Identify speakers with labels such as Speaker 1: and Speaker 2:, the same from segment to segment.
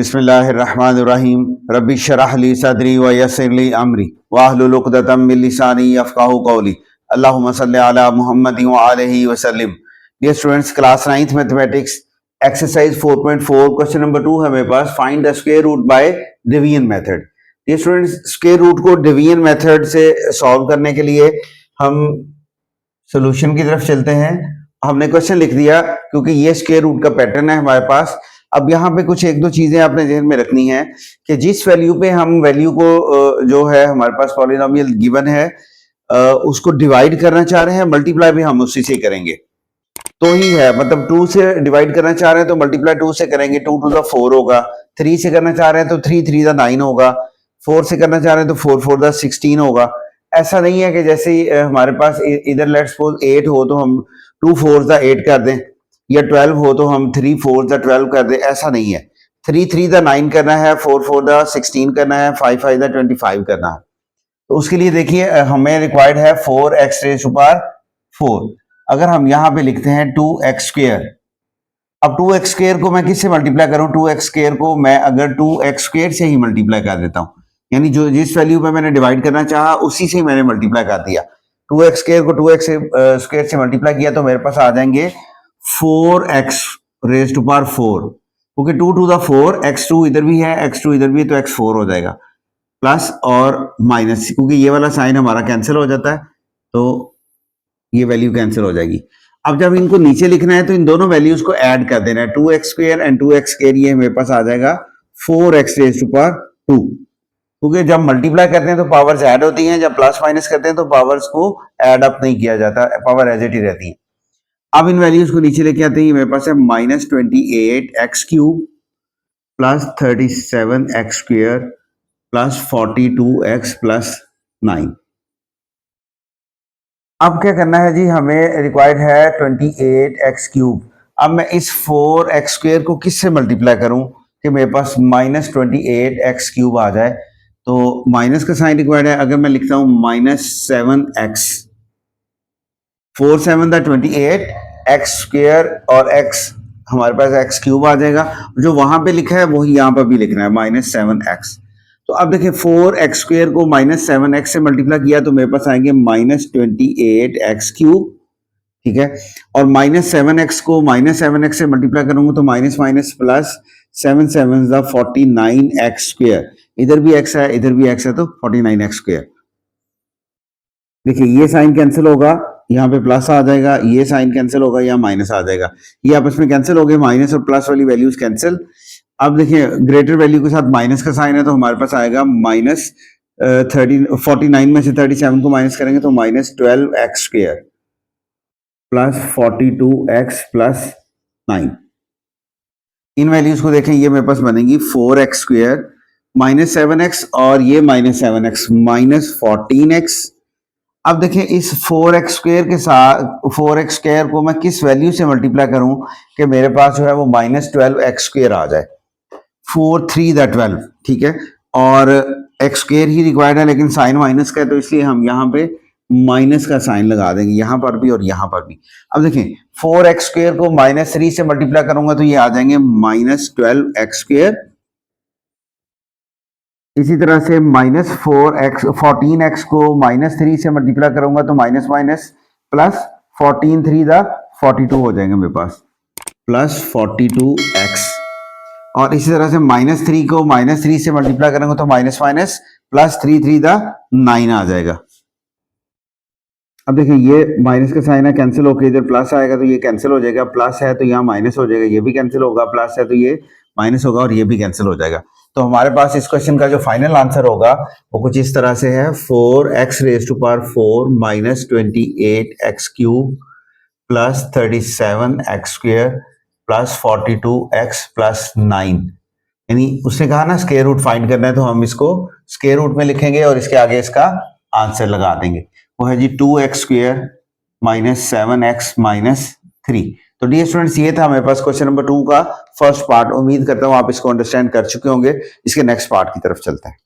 Speaker 1: बिस्मिल्लाहिर्रहमानिर्रहीम रब्बि शरह ली सदरी व यस्सिर ली अमरी वाहलुल उक़दतम मिन लिसानी यफ़क़हू क़ौली अल्लाहुम्मा सल्लि अला मुहम्मदिन व आलिहि वसल्लम। Dear students, class 9th mathematics exercise 4.4 question number 2 है मेरे पास। Find the square root by division method. Dear students, square root को डिवीजन मेथड से सॉल्व करने के लिए हम सॉल्यूशन की तरफ चलते हैं। हमने क्वेश्चन लिख दिया क्योंकि ये स्क्वायर रूट का पैटर्न है हमारे पास। अब यहाँ पे कुछ एक दो चीजें आपने ध्यान में रखनी है कि जिस वैल्यू पे हम वैल्यू को जो है हमारे पास पॉलिनोमियल गिवन है उसको डिवाइड करना चाह रहे हैं, मल्टीप्लाई भी हम उसी से करेंगे तो ही है। मतलब 2 से डिवाइड करना चाह रहे हैं तो मल्टीप्लाई 2 से करेंगे, 2 टू द 4 होगा। 3 से करना चाह रहे हैं तो 3 3 द 9 होगा। 4 से करना चाह रहे हैं तो 4 4 द 16 होगा। ऐसा नहीं है कि जैसे हमारे पास इधर लेट्स सपोज 8 हो तो हम 2 4 द 8 कर दें, या 12 हो तो हम 3 4 द 12 कर दें। ऐसा नहीं है। 3 3 द 9 करना है, 4 4 द 16 करना है, 5 5 द 25 करना है। तो उसके लिए देखिए हमें रिक्वायर्ड है 4x रेज़ टू पावर 4। अगर हम यहाँ पे लिखते हैं 2x स्क्वायर, अब 2x स्क्वायर को मैं किससे मल्टीप्लाई करूं? 2x स्क्वायर को मैं अगर 2x स्क्वायर से ही मल्टीप्लाई कर देता हूं, यानी जो जिस वैल्यू पे मैंने डिवाइड करना चाहा उसी से ही मैंने मल्टीप्लाई कर दिया। 2x स्क्वायर को 2x स्क्वायर से मल्टीप्लाई किया तो मेरे पास आ जाएंगे 4x रेज़ टू पावर 4, क्योंकि 2 टू द 4, x2 इधर भी है, x2 इधर भी है, तो x4 हो जाएगा। प्लस और माइनस, क्योंकि ये वाला साइन हमारा कैंसिल हो जाता है तो ये वैल्यू कैंसिल हो जाएगी। अब जब इनको नीचे लिखना है तो इन दोनों वैल्यूज को ऐड कर देना है। 2x square and 2x square, ये मेरे पास आ जाएगा 4x रेज़ टू पावर 2। क्योंकि जब मल्टीप्लाई करते हैं तो पावर्स ऐड होती हैं, जब प्लस माइनस करते हैं तो पावर्स को ऐड अप नहीं किया जाता, पावर एज इट ही रहती है। अब इन वैल्यूज को नीचे लेके आते हैं। मेरे पास है -28x cube plus 37x square plus 42x plus 9। अब क्या करना है जी, हमें रिक्वायर्ड है 28x क्यूब। अब मैं इस 4x स्क्वायर को किससे मल्टीप्लाई करूं कि मेरे पास -28x क्यूब आ जाए? तो माइनस का साइन रिक्वायर्ड है। अगर मैं लिखता हूं -7x, 4 7 द 28, x स्क्वायर और x हमारे पास x क्यूब आ जाएगा। जो वहां पे लिखा है वही यहां पर भी लिखना है -7x। तो अब देखिए 4x स्क्वायर को -7x से मल्टीप्लाई किया तो मेरे पास आएंगे -28x क्यूब, ठीक है। और -7x को -7x से मल्टीप्लाई करूंगा तो minus minus plus 7 7 the 49x square. इधर भी x है इधर भी x है तो 49x स्क्वायर। देखिए ये साइन कैंसिल होगा, यहाँ पे प्लस आ जाएगा, ये साइन कैंसिल होगा, यहाँ माइनस आ जाएगा। ये आपस में कैंसिल हो गए, माइनस और प्लस वाली वैल्यूज कैंसिल। अब देखिए ग्रेटर वैल्यू के साथ माइनस का साइन है तो हमारे पास आएगा -49 में से 37 को माइनस करेंगे तो -12x square plus 42x plus 9। इन वैल्यूज को देखें, ये मेरे पास बनेगी 4x स्क्वायर -7x और ये -7x -14x। अब देखिए इस 4x स्क्वायर के साथ 4x स्क्वायर को मैं किस वैल्यू से मल्टीप्लाई करूं कि मेरे पास जो है वो -12x स्क्वायर आ जाए। 4 3 द 12, ठीक है। और x स्क्वायर ही रिक्वायर्ड है लेकिन साइन माइनस का है तो इसलिए हम यहाँ पे माइनस का साइन लगा देंगे, यहाँ पर भी और यहाँ पर भी। अब देखिए 4x स्क्वायर को -3 से मल्टीप्लाई करूंगा तो ये आ जाएंगे -12x स्क्वायर। इसी तरह से -14x को -3 से मल्टीप्लाई करूंगा तो माइनस माइनस प्लस 14 3 द 42 हो जाएंगे मेरे पास, प्लस 42x। और इसी तरह से -3 को -3 से मल्टीप्लाई करेंगे तो माइनस माइनस प्लस 3 3 द 9 आ जाएगा। अब देखिए ये माइनस का साइन है, कैंसिल होकर इधर प्लस आएगा तो ये कैंसिल हो जाएगा, प्लस है तो यहाँ माइनस हो जाएगा, ये भी कैंसिल होगा, प्लस है तो ये माइनस होगा और ये भी कैंसिल हो जाएगा। तो हमारे पास इस क्वेश्चन का जो फाइनल आंसर होगा वो कुछ इस तरह से है, 4x raise to power 4 -28x cube plus 37x square plus 42x plus 9। यानी उसने कहा ना स्क्वायर रूट फाइंड करना है तो हम इसको स्क्वायर रूट में लिखेंगे और इसके आगे इसका आंसर लगा देंगे। वो है जी 2x स्क्वायर -7x-3। तो डियर स्टूडेंट्स, ये था हमारे पास क्वेश्चन नंबर 2 का फर्स्ट पार्ट। उम्मीद करता हूं आप इसको अंडरस्टैंड कर चुके होंगे। इसके नेक्स्ट पार्ट की तरफ चलते हैं।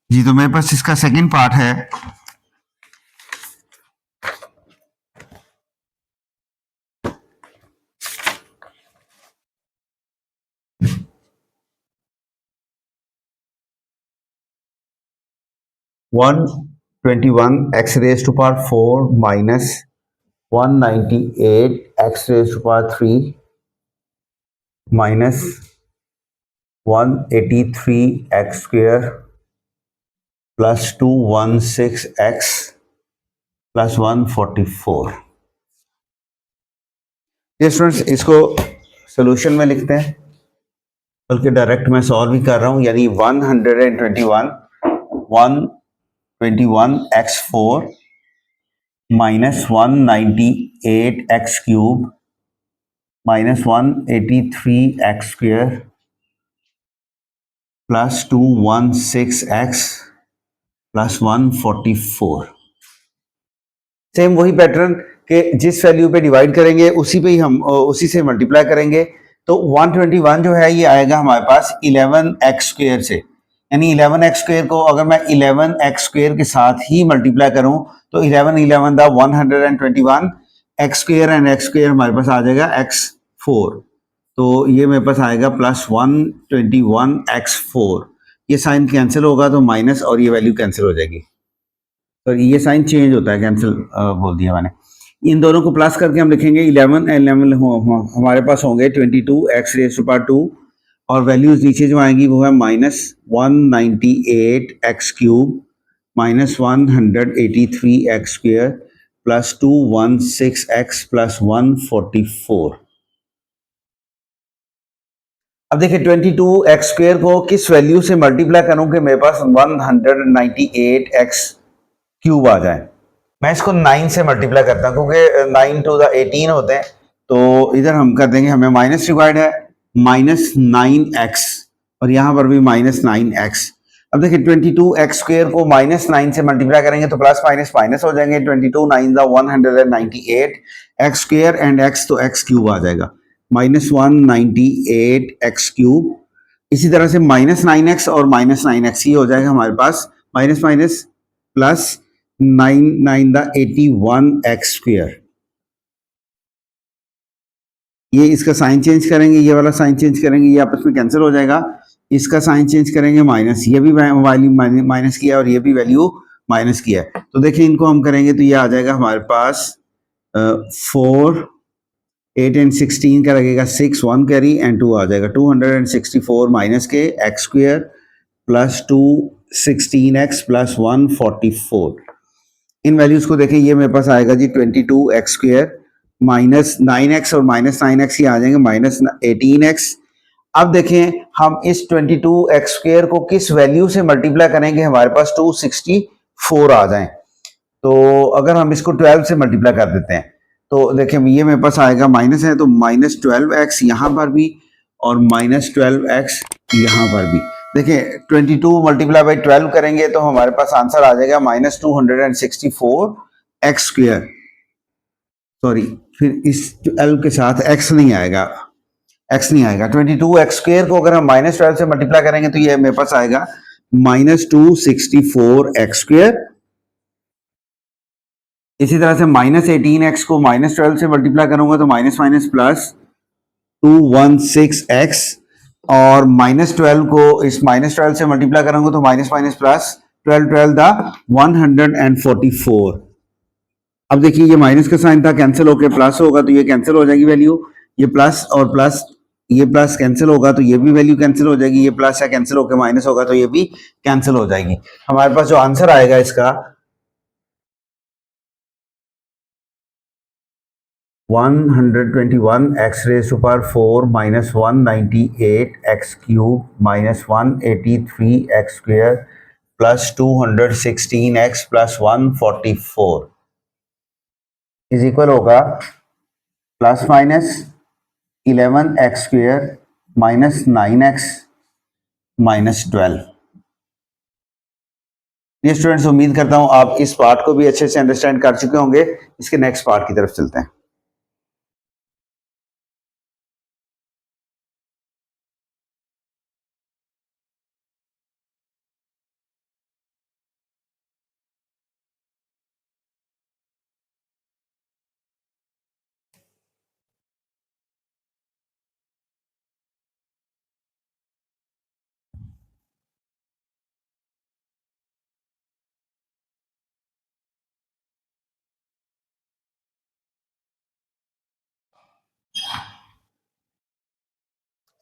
Speaker 1: जी, तो मेरे पास इसका सेकंड पार्ट है। One 21 x⁴ minus 198 x⁴ minus 183 x² plus 216 x plus 144। ये स्टूडेंट्स इसको सोल्यूशन में लिखते हैं, बल्कि डायरेक्ट मैं सॉल्व ही कर रहा हूं। यानी 121 minus 198 x³ minus 183 x² plus 216 x plus 144। Same वही पैटर्न के जिस वैल्यू पे डिवाइड करेंगे उसी पे ही हम उसी से मल्टीप्लाई करेंगे। तो 121 जो है ये आएगा हमारे पास 11 x² से। यानी 11 x² को अगर मैं 11 x² के साथ ही मल्टीप्लाई करूं तो 11 11 दा 121 x² एंड x² हमारे पास आ जाएगा x4। तो ये मेरे पास आएगा प्लस 121 x4। ये साइन कैंसिल होगा तो माइनस और ये वैल्यू कैंसिल हो जाएगी। तो ये साइन चेंज होता है, कैंसिल बोल दिया मैंने। इन दोनों को प्लस करके हम लिखेंगे 11 11 हमारे पास होंगे 22 x⁴ और वैल्यूज नीचे जो आएंगी वो है minus 198 x³ minus 183 x² plus 216 x plus 144। अब देखिए 22 x² को किस वैल्यू से मल्टीप्लाई करूं कि मेरे पास 198 x³ आ जाए। मैं इसको 9 से मल्टीप्लाई करता हूँ क्योंकि 9 टू द 18 होते हैं। तो इधर हम कर देंगे, हमें माइनस रिक्वायर्ड है, -9x और यहाँ पर भी -9x। अब देखिए 22 x² को -9 से मल्टीप्लाई करेंगे तो प्लस माइनस माइनस हो जाएंगे। 22 9 198 x² एंड x तो x³ आ जाएगा, -198 x³। इसी तरह से -9x और -9x ही हो जाएगा हमारे पास, minus minus plus 9 9 the 81 x²। ये इसका साइन चेंज करेंगे, ये वाला साइन चेंज करेंगे, ये आपस में कैंसिल हो जाएगा। इसका साइन चेंज करेंगे माइनस, ये भी वैल्यू माइनस किया और ये भी वैल्यू माइनस किया है। तो देखिए इनको हम करेंगे तो ये आ जाएगा हमारे पास 4 8 एंड 16 का लगेगा 6 1 कैरी एंड 2 आ जाएगा 264 माइनस के x² प्लस 216x प्लस 144। इन वैल्यूज को देखें, ये मेरे पास आएगा जी 22 x² माइनस 9x और माइनस 9x ही आ जाएंगे माइनस 18x। अब देखें हम इस 22 x² को किस वैल्यू से मल्टीप्लाई करेंगे हमारे पास 264 आ जाए। तो अगर हम इसको 12 से मल्टीप्लाई कर देते हैं तो देखें ये मेरे पास आएगा, माइनस है तो -12x यहाँ पर भी और -12x यहाँ पर भी। देखिए 22 मल्टीप्लाई बाई 12 करेंगे तो हमारे पास आंसर आ जाएगा -264 x²। सॉरी, फिर इस 12 के साथ x नहीं आएगा, x नहीं आएगा। 22 x² को अगर हम -12 से मल्टीप्लाई करेंगे तो ये मेरे पास आएगा -264 x²। इसी तरह से -18x को -12 से मल्टीप्लाई करूंगा तो माइनस माइनस प्लस 216x और -12 को इस -12 से मल्टीप्लाई करूंगा तो माइनस माइनस प्लस 12 12 द 144। अब देखिए ये माइनस का साइन था, कैंसिल होकर प्लस होगा तो ये कैंसिल हो जाएगी वैल्यू। ये प्लस और प्लस, ये प्लस कैंसिल होगा तो ये भी वैल्यू कैंसिल हो जाएगी। ये प्लस है कैंसिल होकर माइनस होगा तो ये भी कैंसिल हो जाएगी। हमारे पास जो आंसर आएगा इसका 121 x⁴ minus 198 x³ minus 183 x² plus 216x plus 144 is equal होगा plus minus 11 x² minus 9x minus 12। ये स्टूडेंट्स, उम्मीद करता हूं आप इस पार्ट को भी अच्छे से अंडरस्टैंड कर चुके होंगे। इसके नेक्स्ट पार्ट की तरफ चलते हैं।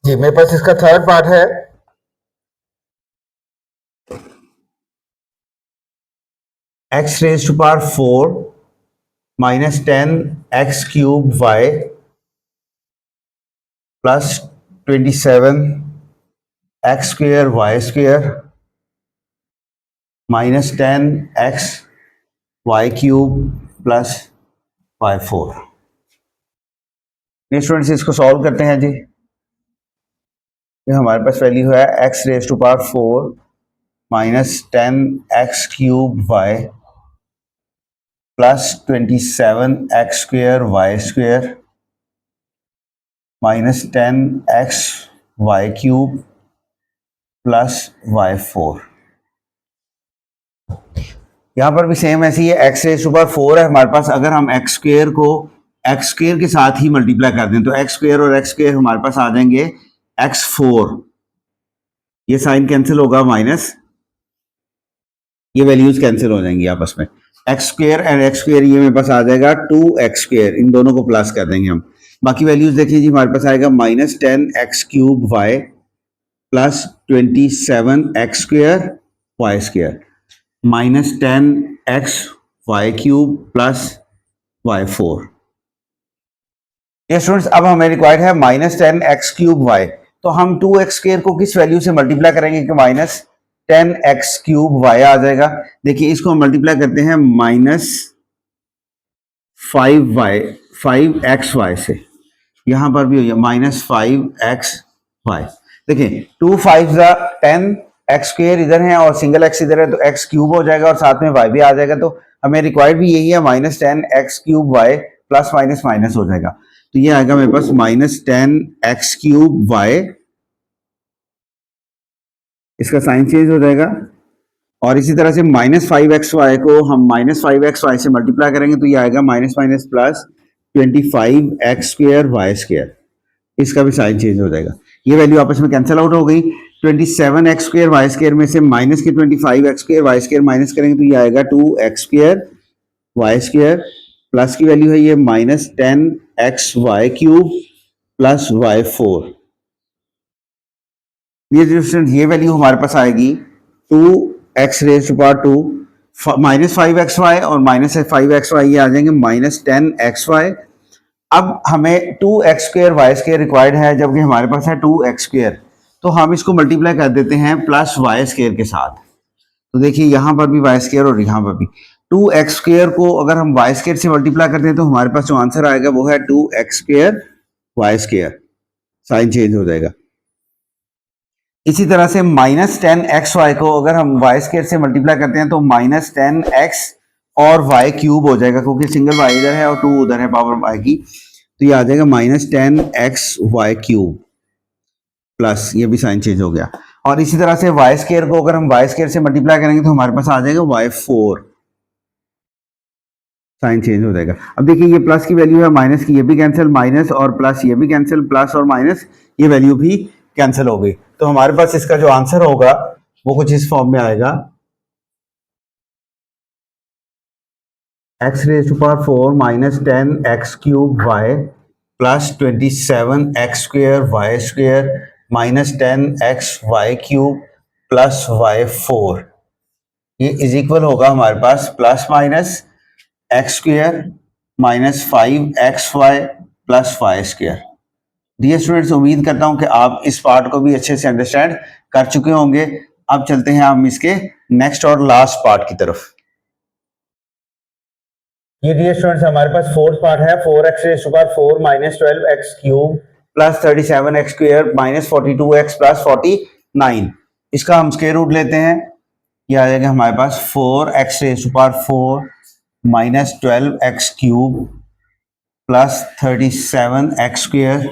Speaker 1: जी मेरे पास इसका थर्ड पार्ट है। X raise to power 4 minus 10 x³ y plus 27 x² y² minus 10 x y³ plus y4। Students इसको सॉल्व करते हैं जी। ये हमारे पास वैल्यू है x raise to power 4 minus 10 x³ y plus 27 x² y² minus 10 x y³ plus y4। यहाँ पर भी सेम ऐसी है, एक्स रेज टू पावर 4 है हमारे पास। अगर हम x² को x² के साथ ही मल्टीप्लाई कर दें तो x² और x² हमारे पास आ जाएंगे x4। ये साइन कैंसिल होगा, माइनस ये वैल्यूज कैंसिल हो जाएंगी आपस में। x² एंड x² ये मेरे पास आ जाएगा 2x²। इन दोनों को प्लस कर देंगे हम। बाकी वैल्यूज देखिए जी, हमारे पास आएगा minus 10 x³ y plus 27 x² minus 10 x y³ plus y4। ये स्टूडेंट्स अब हमें रिक्वायर्ड है माइनस 10 x³ y। तो हम 2x² को किस वैल्यू से मल्टीप्लाई करेंगे कि माइनस 10 x³ y आ जाएगा। देखिए इसको हम मल्टीप्लाई करते हैं माइनस 5xy से, यहां पर भी हो गया माइनस 5xy। देखिए 2 5 10 x² इधर है और सिंगल x इधर है तो x³ हो जाएगा और साथ में y भी आ जाएगा। तो हमें रिक्वायर्ड भी यही है, minus 10 x³ y plus minus minus हो जाएगा। तो ये आएगा मेरे पास माइनस 10 x³ y, इसका साइन चेंज हो जाएगा। और इसी तरह से माइनस 5xy को हम माइनस 5xy से मल्टीप्लाई करेंगे तो ये आएगा minus minus plus 25x² y²। इसका भी साइन चेंज हो जाएगा। ये वैल्यू आपस में कैंसिल आउट हो गई। 27x² y² में से माइनस के 25x² y² माइनस करेंगे तो ये आएगा 2x² y² प्लस की वैल्यू है ये minus 10 x y³ plus y4। ये वैल्यू हमारे पास आएगी 2x raise to power 2 minus 5xy और माइनस 5xy ये आ जाएंगे माइनस 10xy। अब हमें 2x² y² रिक्वायर्ड है, जबकि हमारे पास है 2x²। तो हम इसको मल्टीप्लाई कर देते हैं प्लस y² के साथ। तो देखिए यहां पर भी y² और यहां पर भी 2x² को अगर हम y² से मल्टीप्लाई करते हैं तो हमारे पास जो आंसर आएगा वो है 2x² y²। साइन चेंज हो जाएगा। इसी तरह से माइनस 10xy को अगर हम y² से मल्टीप्लाई करते हैं तो माइनस 10x और y³ हो जाएगा, क्योंकि सिंगल y इधर है और 2 उधर है पावर y की। तो ये आ जाएगा माइनस 10x y³ प्लस, ये भी साइन चेंज हो गया। और इसी तरह से y² को अगर हम y² से मल्टीप्लाई करेंगे तो हमारे पास आ जाएगा y4। साइन चेंज हो जाएगा। अब देखिए ये प्लस की वैल्यू है, माइनस की ये भी कैंसिल, माइनस और प्लस ये भी कैंसिल, प्लस और माइनस ये वैल्यू भी कैंसिल हो गई। तो हमारे पास इसका जो आंसर होगा वो कुछ इस फॉर्म में आएगा, x raise to power 4 minus 10 x³ y plus 27 x² y² minus 10 y³ plus y4। ये इज इक्वल होगा हमारे पास plus minus x² minus 5xy plus y²। Dear students, उम्मीद करता हूं कि आप इस पार्ट को भी अच्छे से अंडरस्टैंड कर चुके होंगे। अब चलते हैं हम इसके नेक्स्ट और लास्ट पार्ट की तरफ। ये डियर स्टूडेंट्स हमारे पास फोर्थ पार्ट है, 4x raise to power 4 minus 12x³ plus 37x² minus 42x plus 49। इसका हम स्क्वायर रूट लेते हैं। ये आ जाएगा हमारे पास 4x raise to power 4 minus 12x³ plus 37x²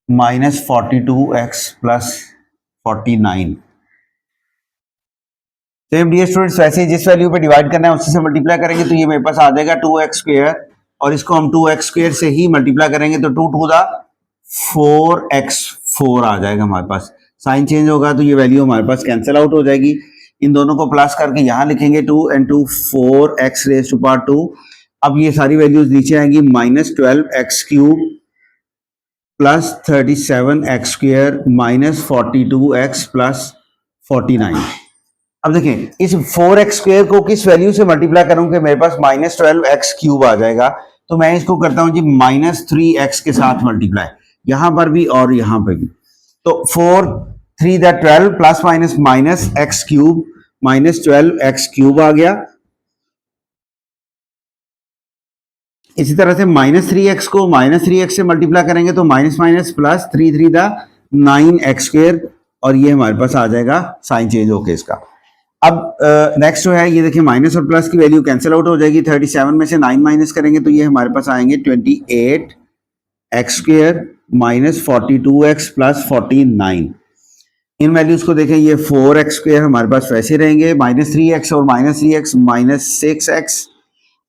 Speaker 1: minus 42x plus 49। Same dear students, वैसे जिस वैल्यू पे डिवाइड करना है उसी से मल्टीप्लाई करेंगे तो ये मेरे पास आ जाएगा 2x² और इसको हम 2x² से ही मल्टीप्लाई करेंगे तो 2 टू द 4x4 आ जाएगा हमारे पास। साइन चेंज होगा तो ये वैल्यू हमारे पास कैंसिल आउट हो जाएगी। इन दोनों को प्लस करके यहां लिखेंगे 2 and 2 4x raise to power 2। अब ये सारी वैल्यूज नीचे आएंगी, minus 12x³ plus 37x² minus 42x plus 49। अब देखें इस 4x² को किस वैल्यू से मल्टीप्लाई करूं कि मेरे पास माइनस 12x³ आ जाएगा। तो मैं इसको करता हूं जी माइनस 3x के साथ मल्टीप्लाई, यहां पर भी और यहां पर भी। तो 4 3 that 12 plus minus minus x³ minus 12x³ आ गया। इसी तरह से माइनस 3x को माइनस 3x से मल्टीप्लाई करेंगे तो माइनस माइनस प्लस 3 3 दा 9x², और ये हमारे पास आ जाएगा साइन चेंज होके इसका। अब नेक्स्ट जो है ये देखिए माइनस और प्लस की वैल्यू कैंसिल आउट हो जाएगी। 37 में से 9 माइनस करेंगे तो ये हमारे पास आएंगे 28x² माइनस 42x प्लस 49। इन वैल्यूज को देखें, ये 4x² हमारे पास वैसे रहेंगे, माइनस 3x और माइनस 3x माइनस 6x।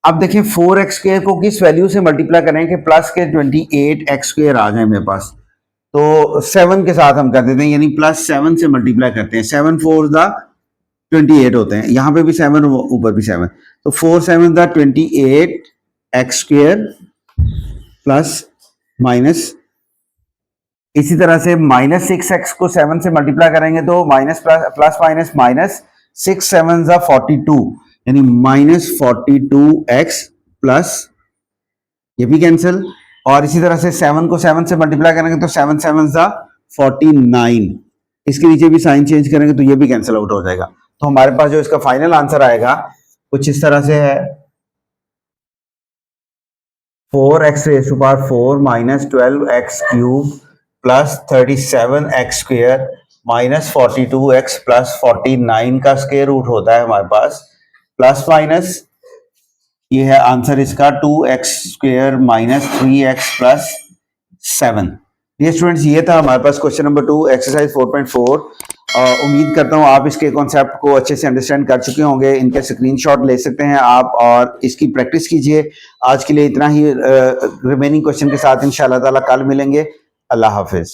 Speaker 1: अब देखें 4x² को किस वैल्यू से मल्टीप्लाई करें कि प्लस के 28x² आ जाए मेरे पास। तो 7 के साथ हम कर देते हैं, यानी प्लस 7 से मल्टीप्लाई करते हैं। 7 4 दा 28 होते हैं, यहां पे भी 7 ऊपर भी 7, तो 4 7 दा 28x² प्लस माइनस, इसी तरह से माइनस 6x को 7 से मल्टीप्लाई करेंगे तो माइनस प्लस माइनस माइनस 6 7 दा 42, यानी माइनस 42x प्लस, ये भी कैंसिल। और इसी तरह से 7 को 7 से मल्टीप्लाई करेंगे तो 7 7 दा 49, इसके नीचे भी साइन चेंज करेंगे तो ये भी कैंसिल आउट हो जाएगा। तो हमारे पास जो इसका फाइनल आंसर आएगा कुछ इस तरह से है 4x⁴ minus 12x³ plus 37x² minus 42x plus 49 का स्क्वायर रूट होता है हमारे पास, प्लस माइनस ये है आंसर इसका 2x² माइनस 3x प्लस 7। ये स्टूडेंट्स ये था हमारे पास क्वेश्चन नंबर 2 एक्सरसाइज 4.4। उम्मीद करता हूँ आप इसके कॉन्सेप्ट को अच्छे से अंडरस्टैंड कर चुके होंगे। इनके स्क्रीनशॉट ले सकते हैं आप और इसकी प्रैक्टिस कीजिए। आज के लिए इतना ही, रिमेनिंग क्वेश्चन के साथ इंशाल्लाह ताला कल मिलेंगे। अल्लाह हाफिज।